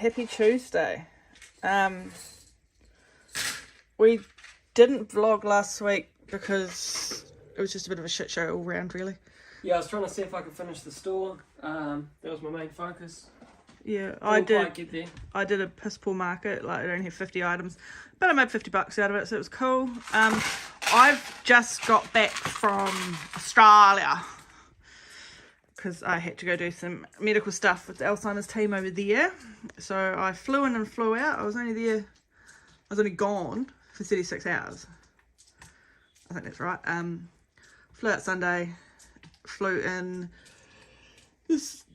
happy Tuesday. We didn't vlog last week because it was just a bit of a shit show all round, really. Yeah, I was trying to see if I could finish the store. That was my main focus. Yeah, I did. I did a piss poor market. Like, it only had 50 items, but I made $50 out of it, so it was cool. I've just got back from Australia because I had to go do some medical stuff with the Alzheimer's team over there. So I flew in and flew out. I was only gone for 36 hours. I think that's right. Flew out Sunday, flew in this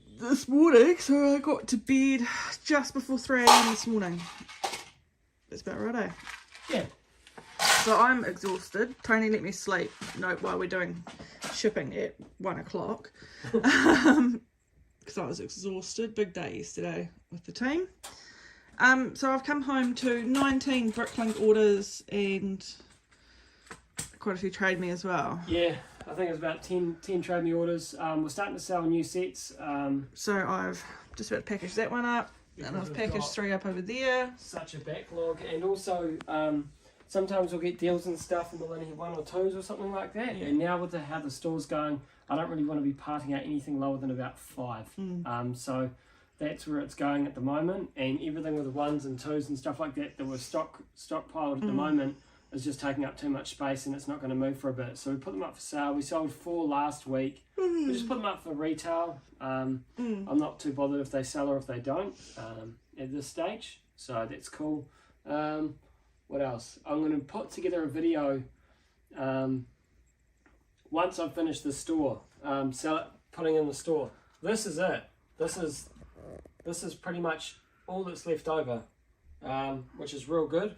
morning, so I got to bed just before 3 a.m. this morning. That's about right, eh? Yeah. So I'm exhausted. Tony let me sleep while we're doing shipping at 1 o'clock. Because I was exhausted. Big day yesterday with the team. So I've come home to 19 Bricklink orders and quite a few Trade Me as well. Yeah, I think it was about 10 Trade Me orders. We're starting to sell new sets. So I've just about to package that one up. And I've packaged 3 up over there. Such a backlog. And also, sometimes we'll get deals and stuff and we'll only have 1 or 2s or something like that. Yeah. And now with how the store's going, I don't really want to be parting out anything lower than about 5. So that's where it's going at the moment. And everything with the 1s and 2s and stuff like that we're stockpiled at the moment is just taking up too much space and it's not going to move for a bit. So we put them up for sale. We sold 4 last week. We just put them up for retail. I'm not too bothered if they sell or if they don't at this stage. So that's cool. What else? I'm going to put together a video once I've finished the store. Putting in the store. This is it. This is pretty much all that's left over, which is real good.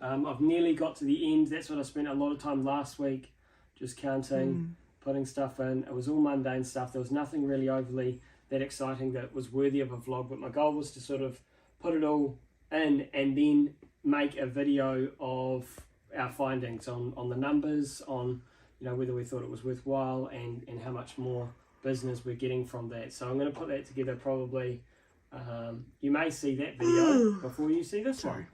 I've nearly got to the end. That's what I spent a lot of time last week, just counting, putting stuff in. It was all mundane stuff. There was nothing really overly that exciting that was worthy of a vlog, but my goal was to sort of put it all in and then make a video of our findings on the numbers, on whether we thought it was worthwhile and how much more business we're getting from that. So I'm going to put that together probably. You may see that video before you see this one.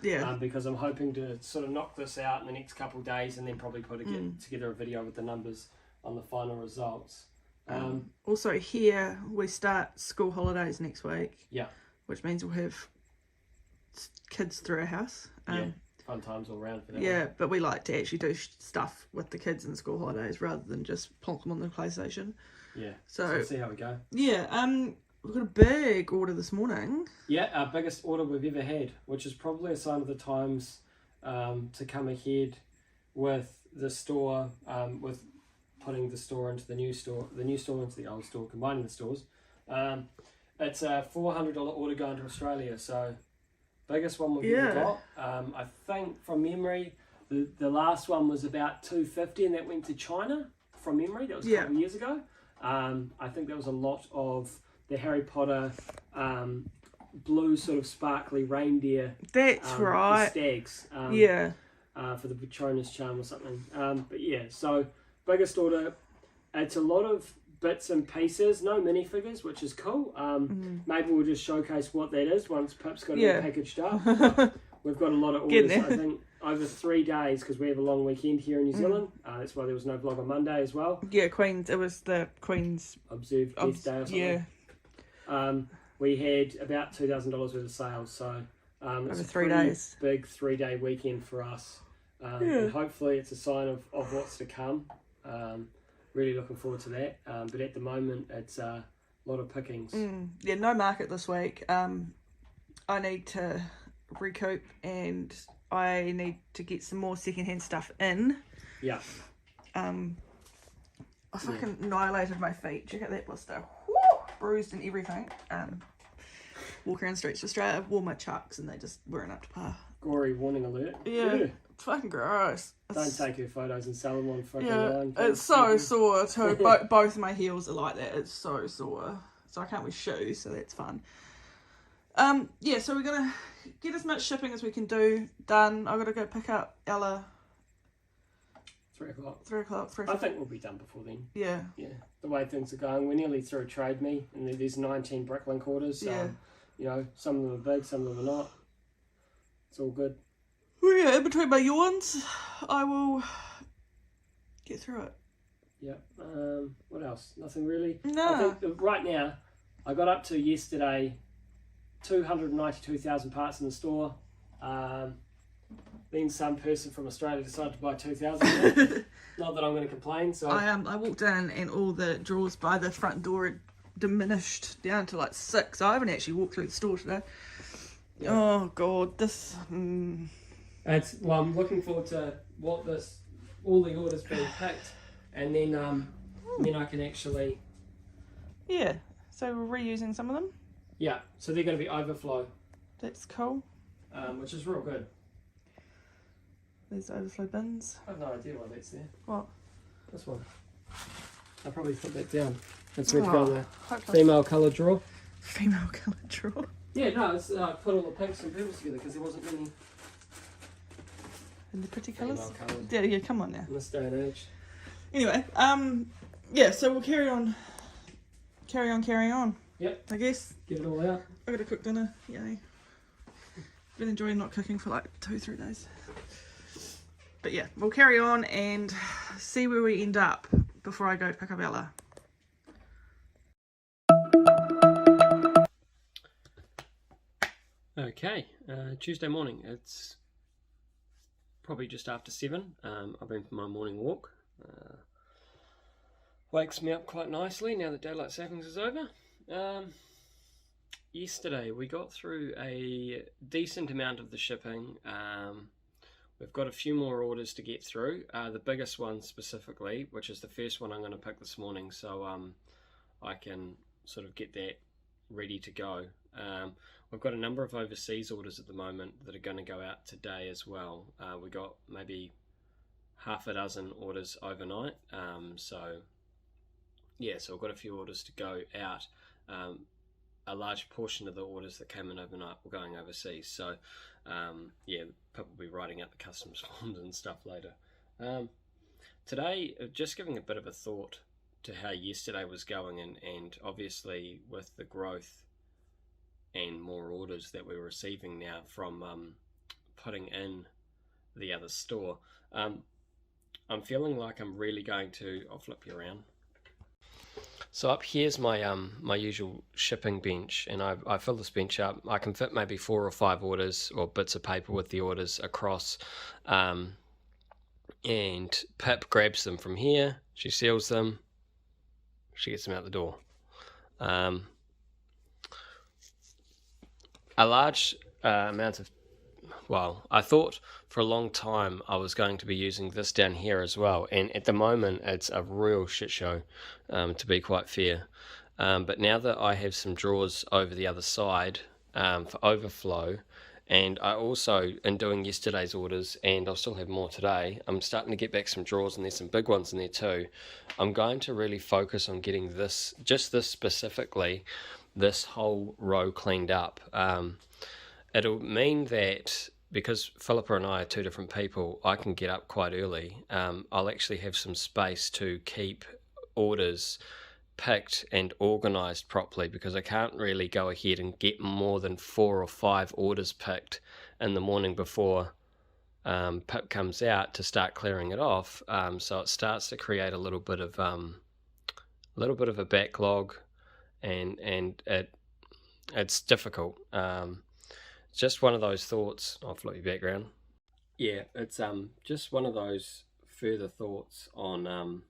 Yeah. Because I'm hoping to sort of knock this out in the next couple of days and then probably put together a video with the numbers on the final results. Also here we start school holidays next week. Yeah. Which means we'll have kids through our house. Fun times all around for that. Yeah, but we like to actually do stuff with the kids in school holidays rather than just plonk them on the PlayStation. Yeah. So we'll see how we go. Yeah. We've got a big order this morning. Yeah, our biggest order we've ever had, which is probably a sign of the times to come ahead with the store, with putting the store into the new store into the old store, combining the stores. It's a $400 order going to Australia, so biggest one we've ever got. I think from memory, the last one was about $250 and that went to China from memory. That was a couple of years ago. I think there was a lot of the Harry Potter blue sort of sparkly reindeer. That's right. Stags. For the Patronus charm or something. But yeah, so biggest order. It's a lot of bits and pieces, no minifigures, which is cool. Maybe we'll just showcase what that is once Pip's got it all packaged up. We've got a lot of orders, I think, over 3 days because we have a long weekend here in New Zealand. That's why there was no vlog on Monday as well. Yeah, it was the Queen's Observed Guest Day or something. Yeah. We had about $2,000 worth of sales, so it's over 3 days. Big 3-day weekend for us. And hopefully it's a sign of what's to come. Really looking forward to that. But at the moment, it's a lot of pickings. Yeah, no market this week. I need to recoup and I need to get some more secondhand stuff in. Yeah. I fucking annihilated my feet. Check out that blister. Woo! Bruised and everything. Walk around streets of Australia, wore my chucks and they just weren't up to par. Gory warning alert. Yeah. Fucking gross. Don't take your photos and sell them on fucking line. It's so sore too. Both of my heels are like that. It's so sore. So I can't wear shoes, so that's fun. Yeah, so we're gonna get as much shipping as we can do done. I've got to go pick up Ella. 3 o'clock. 3 o'clock. I think we'll be done before then. Yeah. Yeah. The way things are going, we're nearly through Trade Me, and there's 19 Bricklink orders. So, You know, some of them are big, some of them are not. It's all good. Well, yeah, in between my yawns, I will get through it. Yeah. What else? Nothing really. No. I think right now, I got up to yesterday, 292,000 parts in the store. Then some person from Australia decided to buy 2,000. Not that I'm going to complain. So I walked in and all the drawers by the front door had diminished down to like 6. I haven't actually walked through the store today. Yeah. Oh God, this. Well, I'm looking forward to all the orders being picked, and then I can actually. Yeah. So we're reusing some of them. Yeah. So they're going to be overflow. That's cool. Which is real good. There's overflow bins. I have no idea why that's there. What? This one. I'll probably put that down. It's meant to go in the hopefully. female colour drawer. Female colour drawer. Yeah, no, it's put all the pinks and purples together because there wasn't many. And the pretty colours? Colours. Yeah, come on now. In this day and age. Anyway, yeah, so we'll carry on. Yep. I guess. Get it all out. I gotta cook dinner. Yay. Been enjoying not cooking for like 2-3 days. But yeah, we'll carry on and see where we end up before I go pick up Ella. Okay, Tuesday morning. It's probably just after 7. I've been for my morning walk. Wakes me up quite nicely now that daylight savings is over. Yesterday we got through a decent amount of the shipping. We've got a few more orders to get through. The biggest one specifically, which is the first one I'm going to pick this morning, so I can sort of get that ready to go. We've got a number of overseas orders at the moment that are going to go out today as well. We got maybe half a dozen orders overnight. So I've got a few orders to go out. A large portion of the orders that came in overnight were going overseas. So people will be writing out the customs forms and stuff later. Today, just giving a bit of a thought to how yesterday was going, and obviously with the growth and more orders that we're receiving now from putting in the other store, I'm feeling like I'm really going to. I'll flip you around. So up here's my my usual shipping bench, and I fill this bench up. I can fit maybe 4 or 5 orders or bits of paper with the orders across, and Pip grabs them from here. She seals them. She gets them out the door. A large amount of, well, I thought for a long time I was going to be using this down here as well, and at the moment it's a real shit show, to be quite fair. But now that I have some drawers over the other side for overflow, and I also, in doing yesterday's orders, and I'll still have more today, I'm starting to get back some drawers, and there's some big ones in there too. I'm going to really focus on getting this, just this specifically, this whole row cleaned up. It'll mean that because Philippa and I are 2 different people, I can get up quite early. I'll actually have some space to keep orders picked and organised properly, because I can't really go ahead and get more than 4 or 5 orders picked in the morning before Pip comes out to start clearing it off. So it starts to create a little bit of a backlog, and it's difficult. Just one of those thoughts. I'll flip your background. Yeah, it's just one of those further thoughts on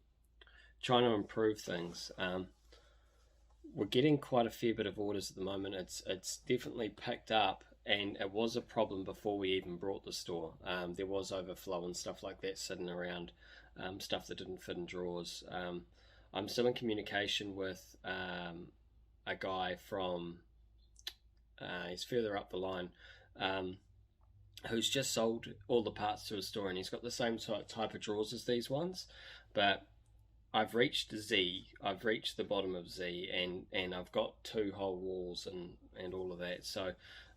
trying to improve things. We're getting quite a fair bit of orders at the moment. It's definitely picked up, and it was a problem before we even brought the store. There was overflow and stuff like that sitting around, stuff that didn't fit in drawers. I'm still in communication with a guy from he's further up the line, who's just sold all the parts to a store, and he's got the same type of drawers as these ones, but I've reached Z, I've reached the bottom of Z, and I've got 2 whole walls and all of that. So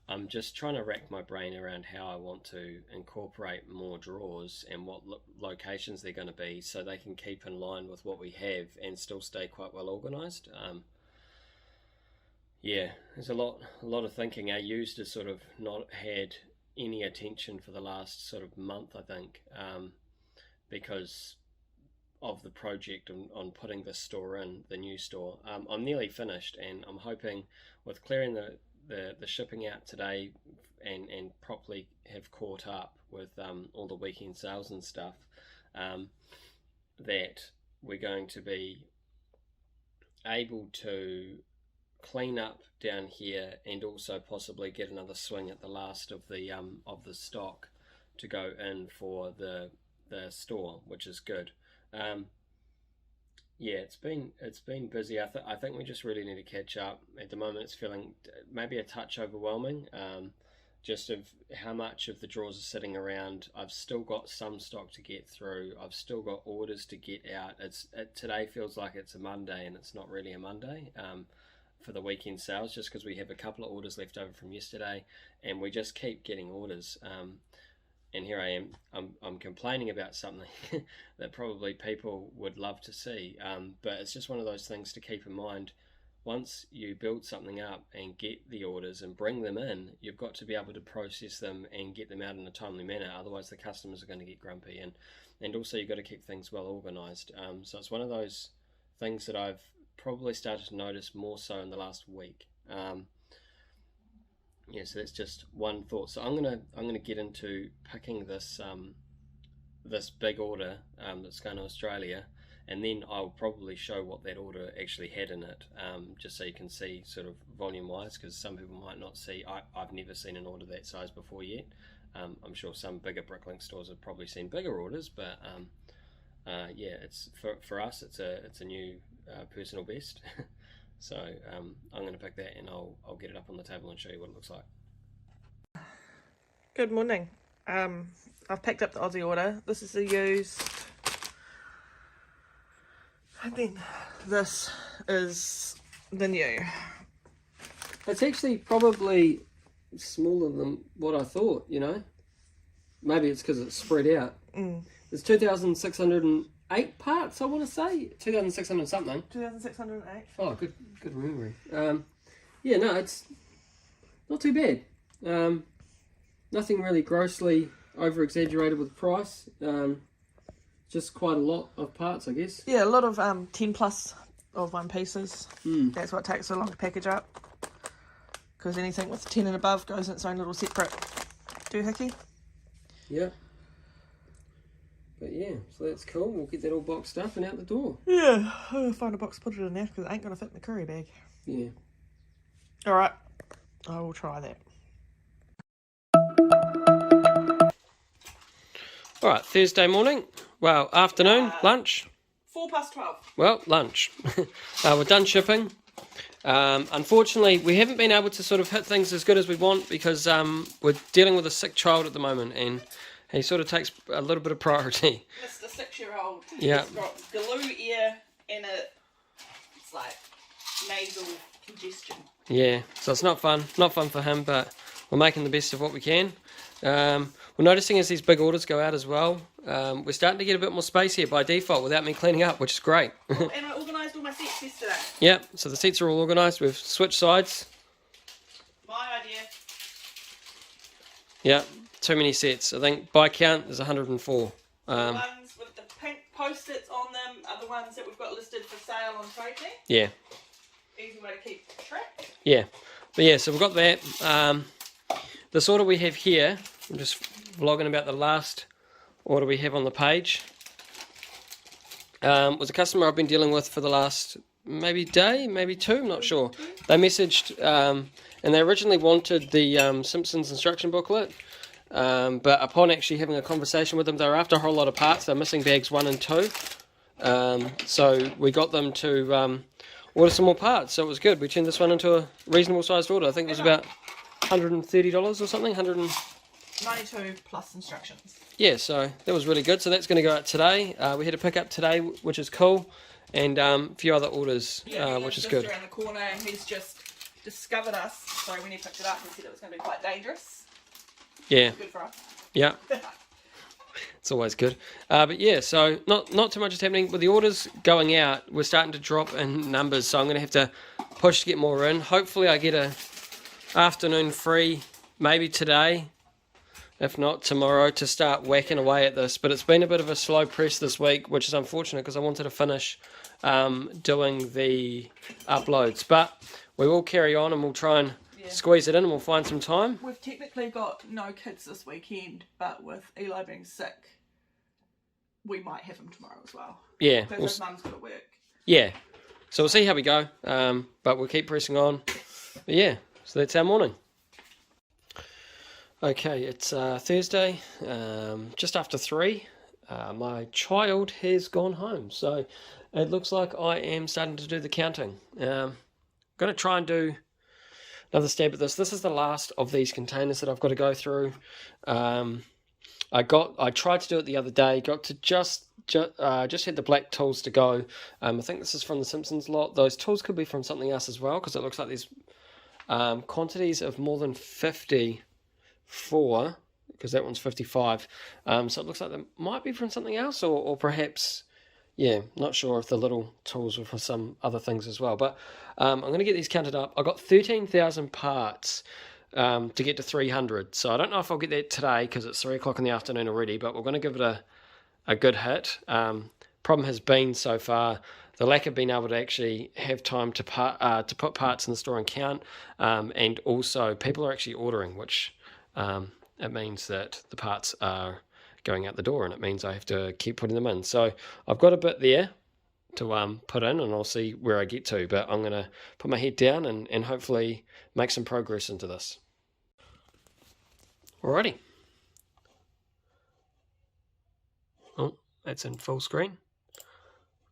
I'm just trying to rack my brain around how I want to incorporate more drawers and what locations they're going to be, so they can keep in line with what we have and still stay quite well organised. yeah, there's a lot of thinking. Our used has sort of not had any attention for the last sort of month, I think, because of the project on putting this store in, the new store. I'm nearly finished, and I'm hoping with clearing the shipping out today and properly have caught up with all the weekend sales and stuff, that we're going to be able to clean up down here and also possibly get another swing at the last of the stock to go in for the store, which is good. Yeah, it's been busy. I think we just really need to catch up. At the moment, it's feeling maybe a touch overwhelming, just of how much of the drawers are sitting around. I've still got some stock to get through. I've still got orders to get out. Today feels like it's a Monday, and it's not really a Monday for the weekend sales, just because we have a couple of orders left over from yesterday, and we just keep getting orders. And here I am, I'm complaining about something that probably people would love to see, but it's just one of those things to keep in mind. Once you build something up and get the orders and bring them in, you've got to be able to process them and get them out in a timely manner, otherwise the customers are going to get grumpy, and also you've got to keep things well organised. So it's one of those things that I've probably started to notice more so in the last week. Yeah, so that's just one thought. So I'm gonna get into picking this this big order that's going to Australia, and then I'll probably show what that order actually had in it, just so you can see sort of volume wise, because some people might not see. I've never seen an order that size before yet. I'm sure some bigger Bricklink stores have probably seen bigger orders, but yeah, it's for us it's a new personal best. So I'm going to pick that, and I'll get it up on the table and show you what it looks like. Good morning. I've picked up the Aussie order. This is the used, and then this is the new. It's actually probably smaller than what I thought, you know. Maybe it's because it's spread out. There's 2,608 parts, I want to say. 2,600 something. 2,608. Oh, good memory. Yeah, no, it's not too bad. Nothing really grossly over-exaggerated with price. Just quite a lot of parts, I guess. Yeah, a lot of 10 plus of one pieces. That's what takes so long to package up. Because anything with 10 and above goes in its own little separate doohickey. Yeah. But yeah, so that's cool. We'll get that all boxed up and out the door. Yeah, I'll find a box to put it in there because it ain't going to fit in the curry bag. Yeah. Alright, I will try that. Alright, Thursday morning. Well, afternoon, lunch. 12:04. Well, lunch. We're done shipping. Unfortunately, we haven't been able to sort of hit things as good as we want because we're dealing with a sick child at the moment, and he sort of takes a little bit of priority. Mr. 6-year-old. Yeah. He's got glue ear and it's like nasal congestion. Yeah, so it's not fun for him, but we're making the best of what we can. We're noticing as these big orders go out as well, we're starting to get a bit more space here by default without me cleaning up, which is great. Oh, and I organised all my seats yesterday. Yeah, so the seats are all organised. We've switched sides. My idea. Yeah, too many sets. I think by count there's 104. The ones with the pink post-its on them are the ones that we've got listed for sale on Trading. Yeah. Easy way to keep track. Yeah, but yeah, so we've got that. This order we have here, I'm just vlogging about the last order we have on the page, was a customer I've been dealing with for the last maybe day, maybe two, I'm not sure. They messaged, and they originally wanted the Simpsons instruction booklet, but upon actually having a conversation with them, they were after a whole lot of parts. They're missing bags 1 and 2, so we got them to order some more parts, so it was good. We turned this one into a reasonable sized order. I think it was about $130 or something, 92 plus instructions. Yeah, so that was really good. So that's going to go out today. We had a pick up today, which is cool, and a few other orders, which is good. Around the corner, and he's just discovered us. So when he picked it up, he said it was going to be quite dangerous. Yeah. Good for us. Yeah. It's always good. But yeah, so not too much is happening. With the orders going out, we're starting to drop in numbers, so I'm going to have to push to get more in. Hopefully I get a afternoon free, maybe today, if not tomorrow, to start whacking away at this. But it's been a bit of a slow press this week, which is unfortunate because I wanted to finish doing the uploads. But we will carry on and we'll try and squeeze it in and we'll find some time. We've technically got no kids this weekend, but with Eli being sick, we might have him tomorrow as well. Yeah. Because his mum's got to work. Yeah. So we'll see how we go, but we'll keep pressing on. But yeah, so that's our morning. Okay, it's Thursday, just after 3. My child has gone home, so it looks like I am starting to do the counting. I'm going to try and do another stab at this. This is the last of these containers that I've got to go through. I tried to do it the other day, got to just had the black tools to go. I think this is from the Simpsons lot. Those tools could be from something else as well, because it looks like there's quantities of more than 54, because that one's 55. So it looks like they might be from something else, or perhaps, yeah, not sure if the little tools were for some other things as well. But I'm going to get these counted up. I've got 13,000 parts to get to 300. So I don't know if I'll get that today because it's 3 o'clock in the afternoon already, but we're going to give it a good hit. Problem has been so far the lack of being able to actually have time to put parts in the store and count, and also people are actually ordering, which it means that the parts are going out the door, and it means I have to keep putting them in. So I've got a bit there to put in, and I'll see where I get to, but I'm going to put my head down and hopefully make some progress into this. Alrighty. Oh, that's in full screen.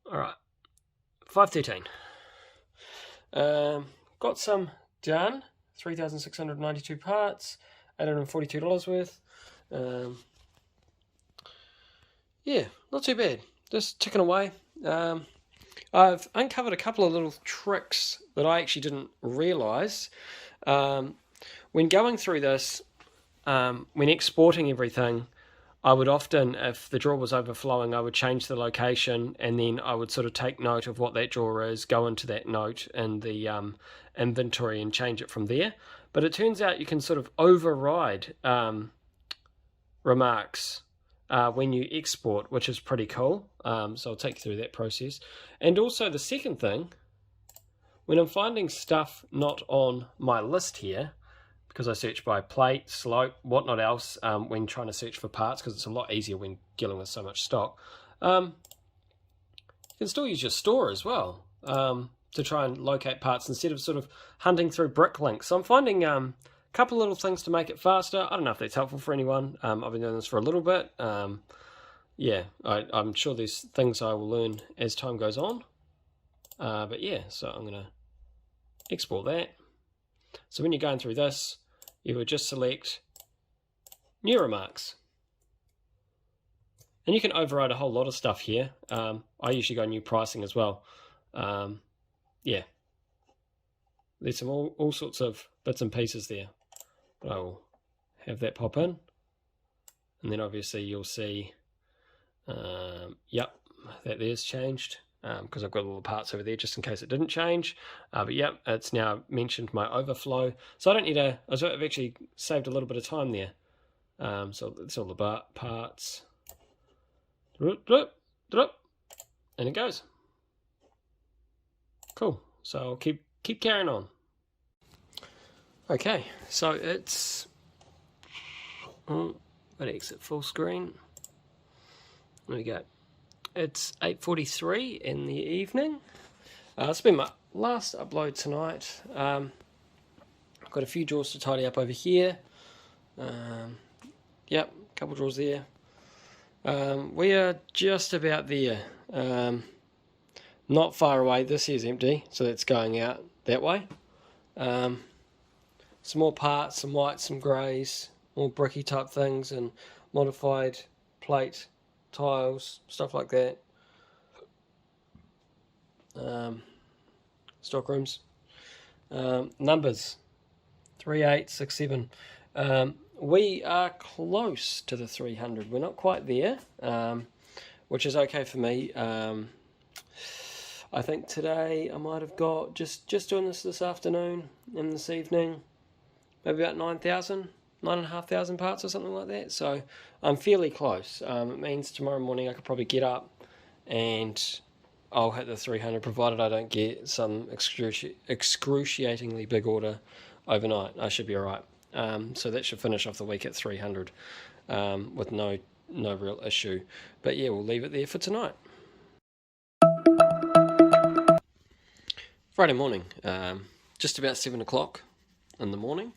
Alright, 513. Got some done. 3,692 parts, $842 worth. Yeah, not too bad. Just ticking away. I've uncovered a couple of little tricks that I actually didn't realise. When going through this, when exporting everything, I would often, if the drawer was overflowing, I would change the location, and then I would sort of take note of what that drawer is, go into that note in the inventory and change it from there. But it turns out you can sort of override remarks when you export, which is pretty cool. So I'll take you through that process. And also the second thing, when I'm finding stuff not on my list here, because I search by plate, slope, whatnot else, when trying to search for parts, because it's a lot easier when dealing with so much stock. You can still use your store as well to try and locate parts instead of sort of hunting through Bricklink. So I'm finding a couple of little things to make it faster. I don't know if that's helpful for anyone. I've been doing this for a little bit. Yeah, I'm sure there's things I will learn as time goes on. But yeah, so I'm going to export that. So when you're going through this, you would just select new remarks. And you can override a whole lot of stuff here. I usually go new pricing as well. Yeah. There's some all sorts of bits and pieces there. But I will have that pop in. And then obviously you'll see, yep, that there's changed. Because I've got all the parts over there just in case it didn't change. But yep, it's now mentioned my overflow. So I don't need I've actually saved a little bit of time there. So it's all the parts. And it goes. Cool. So I'll keep carrying on. Okay, so it's... Oh, but exit full screen. There we go. It's 8:43 in the evening. It's been my last upload tonight. I've got a few drawers to tidy up over here. Yep, a couple drawers there. We are just about there. Not far away. This here's empty, so that's going out that way. Some more parts, some whites, some greys, more bricky type things, and modified plate, tiles, stuff like that. Stock rooms. Numbers 3867. we are close to the 300. We're not quite there, which is okay for me. I think today I might have got, just doing this afternoon and this evening, maybe about 9,500 parts or something like that. So I'm fairly close. It means tomorrow morning I could probably get up and I'll hit the 300, provided I don't get some excruciatingly big order overnight. I should be alright. So that should finish off the week at 300 with no real issue. But yeah, we'll leave it there for tonight. Friday morning, just about 7 o'clock in the morning.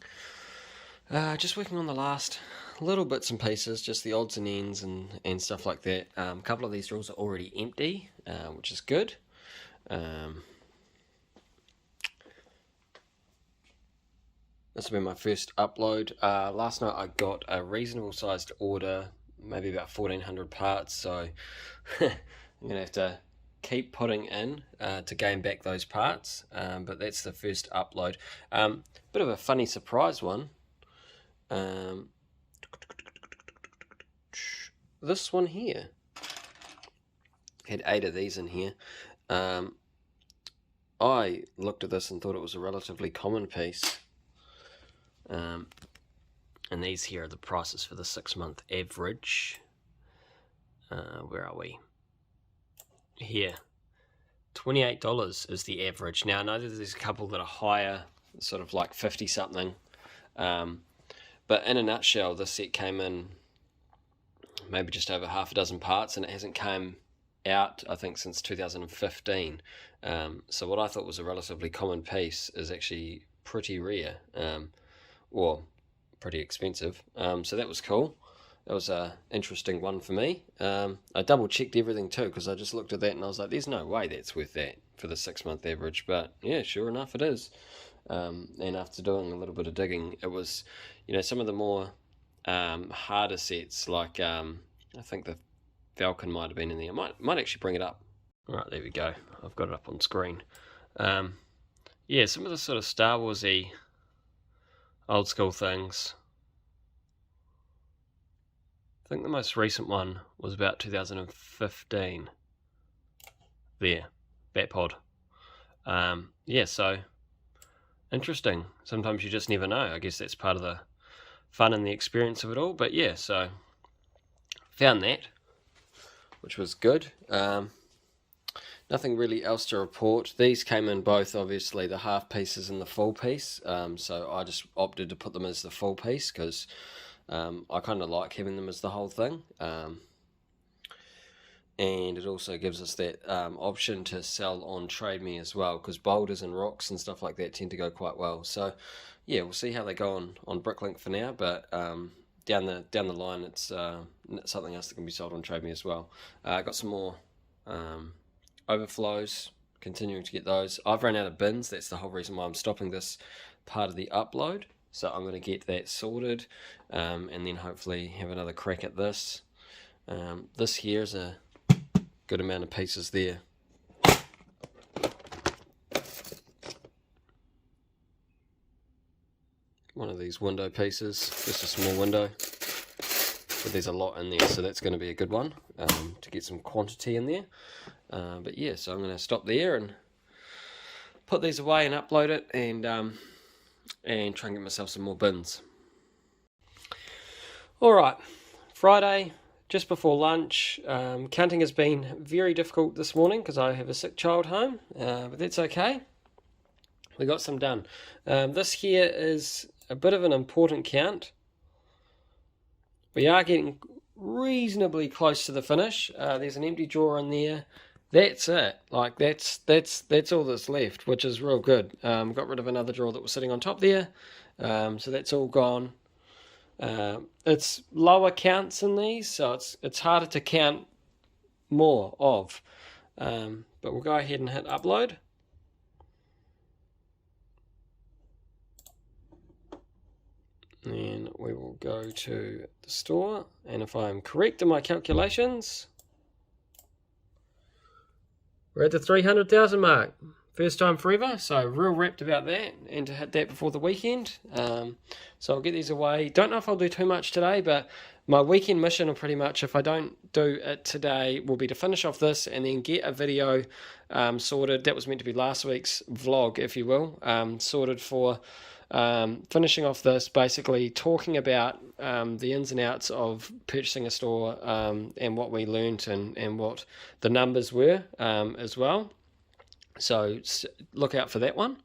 Just working on the last little bits and pieces, just the odds and ends and stuff like that. A couple of these drawers are already empty, which is good. This will be my first upload. Last night I got a reasonable sized order, maybe about 1,400 parts, so I'm going to have to keep putting in to gain back those parts, but that's the first upload. Bit of a funny surprise one. This one here had 8 of these in here. I looked at this and thought it was a relatively common piece, and these here are the prices for the 6-month average. Where are we? Here, $28 is the average. Now I know there's a couple that are higher, sort of like 50 something, but in a nutshell, this set came in maybe just over half a dozen parts, and it hasn't come out, I think, since 2015. So what I thought was a relatively common piece is actually pretty rare, or pretty expensive. So that was cool. That was an interesting one for me. I double checked everything too, because I just looked at that and I was like, there's no way that's worth that for the 6-month average. But yeah, sure enough it is. And after doing a little bit of digging, it was, some of the more harder sets, like I think the Falcon might have been in there. Might actually bring it up. All right, there we go. I've got it up on screen. Yeah, some of the sort of Star Wars-y old school things. I think the most recent one was about 2015. There, Batpod. Yeah, so interesting. Sometimes you just never know. I guess that's part of the fun and the experience of it all. But yeah, so found that, which was good. Nothing really else to report. These came in both, obviously, the half pieces and the full piece. So I just opted to put them as the full piece because I kind of like having them as the whole thing. And it also gives us that option to sell on Trade Me as well, because boulders and rocks and stuff like that tend to go quite well. So yeah, we'll see how they go on Bricklink for now, but down the line it's something else that can be sold on Trade Me as well. I got some more overflows, continuing to get those. I've run out of bins. That's the whole reason why I'm stopping this part of the upload. So I'm going to get that sorted, and then hopefully have another crack at this. This here is a good amount of pieces there. One of these window pieces, just a small window, but there's a lot in there, so that's going to be a good one to get some quantity in there. But yeah, so I'm going to stop there and put these away and upload it, and try and get myself some more bins. Alright, Friday, just before lunch. Counting has been very difficult this morning because I have a sick child home, but that's okay. We got some done. This here is a bit of an important count. We are getting reasonably close to the finish. There's an empty drawer in there. That's it. Like that's all that's left, which is real good. Got rid of another drawer that was sitting on top there, so that's all gone. It's lower counts in these, so it's harder to count more of. But we'll go ahead and hit upload. And we will go to the store, and if I'm correct in my calculations, we're at the 300,000 mark. First time forever, so real wrapped about that, and to hit that before the weekend. So I'll get these away. Don't know if I'll do too much today, but my weekend mission will pretty much, if I don't do it today, will be to finish off this and then get a video sorted. That was meant to be last week's vlog, if you will, sorted for finishing off this, basically talking about the ins and outs of purchasing a store, and what we learnt and what the numbers were as well. So look out for that one.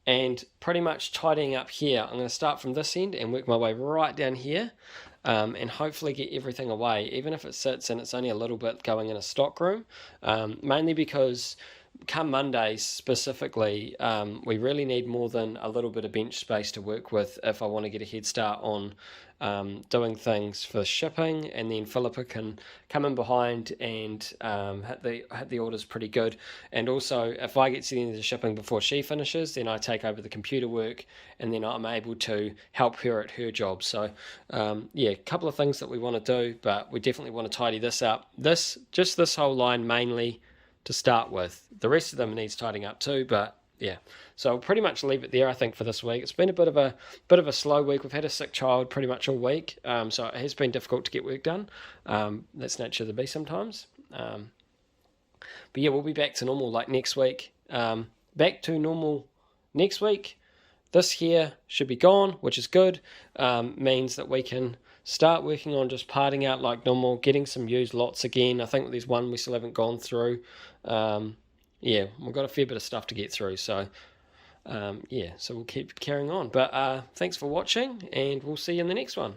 And pretty much tidying up here. I'm going to start from this end and work my way right down here, and hopefully get everything away, even if it sits and it's only a little bit going in a stock room, mainly because come Monday specifically, we really need more than a little bit of bench space to work with if I want to get a head start on doing things for shipping, and then Philippa can come in behind and hit the orders pretty good. And also, if I get to the end of the shipping before she finishes, then I take over the computer work, and then I'm able to help her at her job. So yeah, a couple of things that we want to do, but we definitely want to tidy this up. Just this whole line mainly to start with. The rest of them needs tidying up too, but yeah. So I'll pretty much leave it there, I think, for this week. It's been a bit of a slow week. We've had a sick child pretty much all week, so it has been difficult to get work done. That's nature of the beast sometimes. But yeah, we'll be back to normal like next week. Back to normal next week. This here should be gone, which is good. Means that we can start working on just parting out like normal, getting some used lots again. I think there's one we still haven't gone through. Yeah, we've got a fair bit of stuff to get through, so yeah, so we'll keep carrying on. But thanks for watching, and we'll see you in the next one.